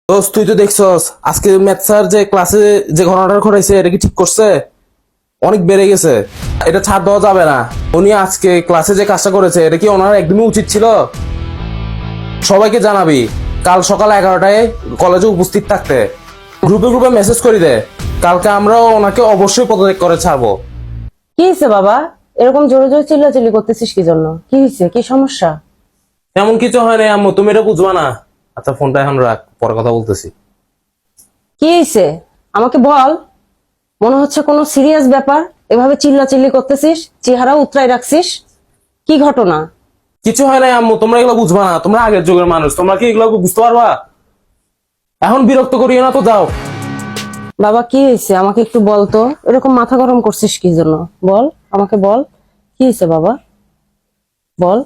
দোস্ত তুই তো দেখছস আজকে ম্যাথ স্যার যে ক্লাসে যে ঘটনাটা ঘটাইছে এটা কি ঠিক করছে? অনেক বেড়ে গেছে, এটা ছাড় দেওয়া যাবে না। উনি আজকে ক্লাসে যে কাজটা করেছে এটা কি ওনার একদমই উচিত ছিল? সবাইকে জানাবি কাল সকাল 11টায় কলেজে উপস্থিত থাকতে। গ্রুপে গ্রুপে মেসেজ করি দে, কালকে আমরা ওনাকে অবশ্যই পদত্যাগ করে ছাড়বো। কি হয়েছে বাবা? এরকম জোরে জোরে চিল্লাচিল্লি করতেছিস কি জন্য? কি হয়েছে? কি সমস্যা? এমন কিছু হয় না আম্মু, তুমি এটা বুঝবা না। আচ্ছা ফোনটা এখন রাখ, পরে কথা বলতেছি। কি হয়েছে আমাকে বল। মনে হচ্ছে কোনো সিরিয়াস ব্যাপার, এভাবে চিল্লাচিল্লি করতেছিস, চেহারা উতরাই রাখছিস। কি ঘটনা? কিছু হয় না আম্মু, তোমরা এগুলো বুঝবা না, তোমরা আগের যুগের মানুষ, তোমরা কি এগুলো বুঝতে পারবা? এখন বিরক্ত করিও না তো, যাও। বাবা কি হয়েছে আমাকে একটু বল তো। এরকম মাথা গরম করছিস কি জন্য? বল আমাকে বল, কি হয়েছে বাবা, বল।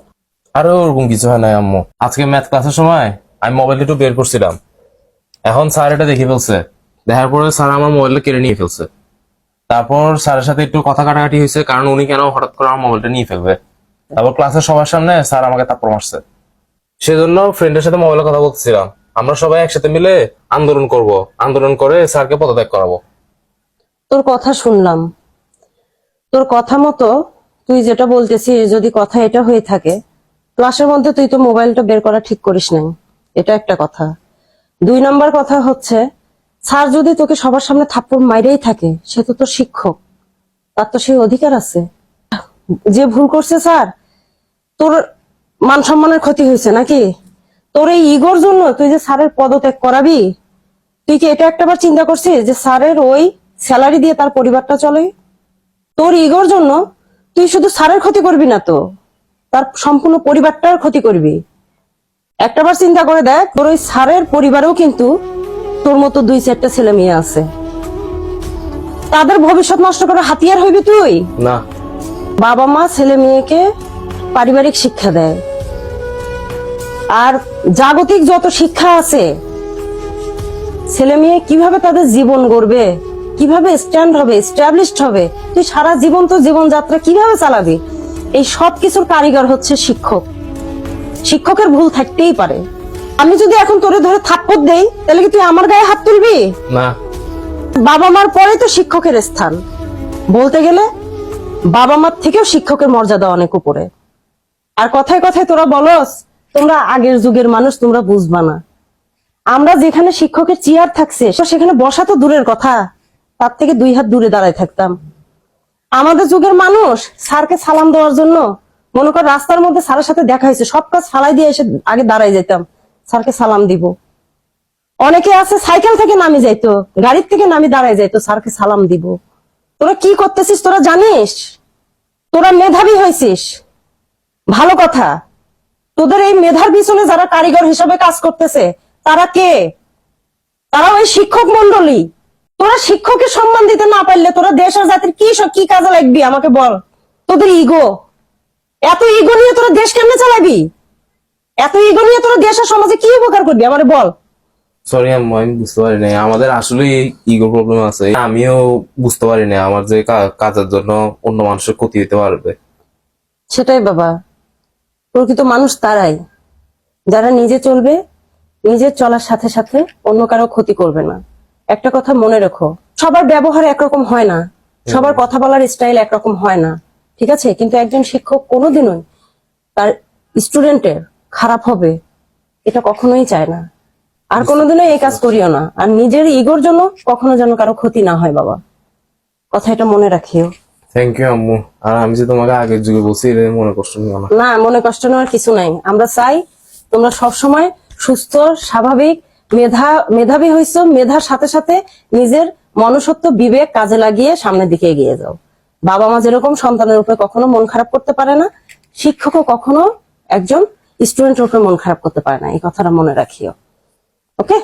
আরে ওরকম কিছু হয় না আম্মু, আজকে ম্যাথ ক্লাসের সময় আমি মোবাইলটা একটু বের করছিলাম, এখন স্যার এটা দেখে ফেলছে। দেখার পরে স্যার আমার মোবাইলটা কেড়ে নিয়ে ফেলছে। তারপর স্যারের সাথে একটু কথা কাটাকাটি হয়েছে, কারণ উনি কেন হঠাৎ করে আমার মোবাইলটা নিয়ে ফেলবে। তারপর ক্লাসের সবার সামনে স্যার আমাকে থাপ্পড় মারছে। সেজন্য ফ্রেন্ডের সাথে মোবাইলে কথা বলতেছিলাম, আমরা সবাই একসাথে মিলে আন্দোলন করব, আন্দোলন করে স্যারকে পদত্যাগ করাবো। তোর কথা শুনলাম, তোর কথা মতো তুই যেটা বলতেছিস যদি কথা এটা হয়ে থাকে, ক্লাসের মধ্যে তুই তো মোবাইলটা বের করা ঠিক করিস নাই, এটা একটা কথা। 2 নম্বর কথা হচ্ছে, স্যার যদি তোকে সবার সামনে থাপ্পড় মাইরেই থাকে, সে তো তোর শিক্ষক, তার তো সেই অধিকার আছে। যে ভুল করছে স্যার, তোর মান সম্মানের ক্ষতি হয়েছে নাকি? তোর এই ইগোর জন্য তুই যে স্যারের পদত্যাগ করাবি, তুই কি এটা একটাবার চিন্তা করছিস যে স্যারের ওই স্যালারি দিয়ে তার পরিবারটা চলে? তোর ইগোর জন্য তুই শুধু স্যারের ক্ষতি করবি না, তো তার সম্পূর্ণ পরিবারটার ক্ষতি করবি। একটাবার চিন্তা করে দেখ, তোর ওই স্যারের পরিবারেও কিন্তু তোর মতো 2-4টা ছেলে মেয়ে আছে, তাদের ভবিষ্যৎ নষ্ট করার হাতিয়ার হইবি তুই না। বাবা মা ছেলে মেয়েকে পারিবারিক শিক্ষা দেয়, আর জাগতিক যত শিক্ষা আছে, ছেলে মেয়ে কিভাবে তাদের জীবন গড়বে, কিভাবে স্ট্যান্ড হবে, এস্টাবলিশড হবে, তুই সারা জীবন তো জীবনযাত্রা কিভাবে চালাবি, এই সব কিছুর কারিগর হচ্ছে শিক্ষক। শিক্ষকের ভুল থাকতেই পারে। আমি যদি এখন তোরে ধরে থাপ্পড় দেই, তাহলে কি তুই আমার গায়ে হাত তুলবি? না। বাবা মার পরে তো শিক্ষকের স্থান। বলতে গেলে বাবা মার থেকেও শিক্ষকের মর্যাদা অনেক উপরে। আর কথায় কথায় তোরা বলস তোমরা আগের যুগের মানুষ, তোমরা বুঝবা না। আমরা যেখানে শিক্ষকের চেয়ার থাকছে সেখানে বসা তো দূরের কথা, তার থেকে 2 হাত দূরে দাঁড়ায় থাকতাম। আমাদের যুগের মানুষ স্যারকে সালাম দেওয়ার জন্য, মনে কর রাস্তার মধ্যে স্যারের সাথে দেখা হয়েছে, সব কাজ ফালাই দিয়ে এসে আগে দাঁড়াই যেতাম, স্যারকে সালাম দিব। অনেকে আছে সাইকেল থেকে নামি যাইতো, গাড়ির থেকে নামি দাঁড়ায় যাইতো, স্যারকে সালাম দিব। তোরা কি করতেছিস তোরা জানিস? তোরা মেধাবী হয়েছিস, ভালো কথা। তোদের এই মেধার পিছনে যারা কারিগর হিসেবে কাজ করতেছে তারা কে? তারা ওই শিক্ষক মন্ডলী। তোরা শিক্ষকের সম্মান দিতে না পারলে তোরা দেশ আর জাতির কি কাজে লাগবি আমাকে বল। তোদের ইগো, এত ইগো নিয়ে তোরা দেশ কেমনে চালাবি? এত ইগো নিয়ে তোরা দেশ আর সমাজে কি উপকার করবি আমারে বল। সরি আম্মু, আমি বুঝতে পারি না, আমাদের আসলে ইগো প্রবলেম আছে। আমিও বুঝতে পারি না আমার যে কাজের জন্য অন্য মানুষের ক্ষতি হতে পারবে। সেটাই বাবা, প্রকৃত মানুষ তারাই যারা নিজে চলবে, নিজের চলার সাথে সাথে অন্য কারো ক্ষতি করবে না। একটা কথা মনে রেখো, সবার ব্যবহার একরকম হয় না, সবার কথা বলার স্টাইল একরকম হয় না, ঠিক আছে? কিন্তু একজন শিক্ষক কোনোদিনই তার স্টুডেন্টের খারাপ হবে এটা কখনোই চায় না। আর কোনোদিনও এই কাজ করিও না, আর নিজের ইগোর জন্য কখনো যেন কারো ক্ষতি না হয় বাবা, কথা এটা মনে রাখিও। থ্যাংক ইউ আম্মু। আর আমি যে তোমাকে আগের যুগে বলছি এটা মনে কষ্ট নিও না। না, মনে কষ্ট নেওয়ার কিছু নাই। আমরা চাই তোমরা সব সময় সুস্থ স্বাভাবিক মেধাবী হইছো, মেধার সাথে সাথে নিজের মনুষ্যত্ব বিবেক কাজে লাগিয়ে সামনের দিকে এগিয়ে যাও। বাবা মা যেরকম সন্তানের উপরে কখনো মন খারাপ করতে পারে না, শিক্ষকও কখনো একজন স্টুডেন্টের উপরে মন খারাপ করতে পারে না, এই কথাটা মনে রাখিও। ওকে?